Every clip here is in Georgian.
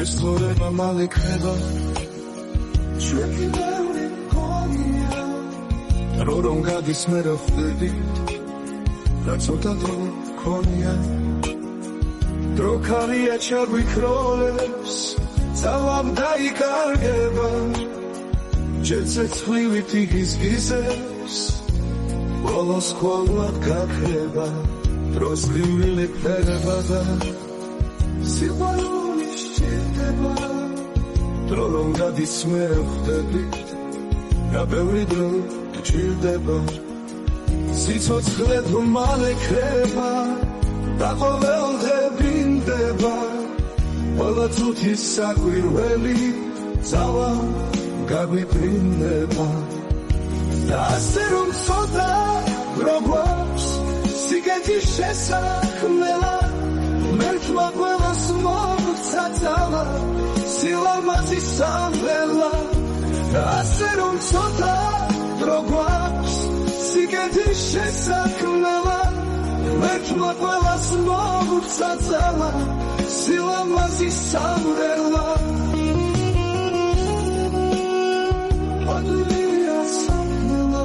ეს ცხოვრება მალე ქრება ჩვენი ბევრი მგონია რომ გადის მე რა ხვდები და ცოტა დრო მქონია დრო ქალია ჩაგვიქროლებს ძალამ დაიკარგება ჯერზე ცხვივით იგიზგიზებს ბოლოს ხოლმე გაქრება დროს გრივილი ფერება და სიყვარული სჭირდება დრო რომ გადის მე ხვდები და ბევრი დრო გჭირდება სიცოცხლე თუ მალე ქრება და ყოველდღე ბრინდება ყველა წუთის საკვირველი ძალა გაგვიფრინდება და ასე რომ ცოტა გვაქვს სიგეთის შესაქმნელა მერტმა ყველას მოგვცა ძალა სილამაზის სამღერლა და ასე რომ ცოტა გვაქვს სიგეთის შესაქმნელა მერტმა ყველას მოგვცა ძალა სილამაზის სამღერლა ადვილია სამღერლა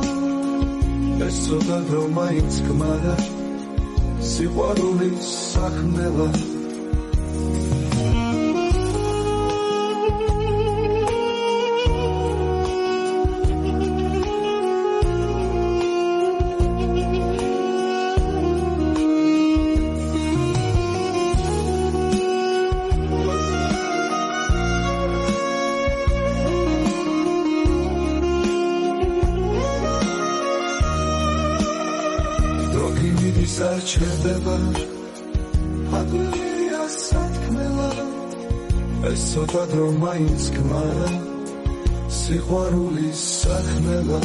ეს ცოტა დრო მაინც გმარა სიყვარულის საქმნელა არჩევდება ადვილია საქმელა ეს ცოტა დრო მაინც გმარა სიყვარულის საქმელა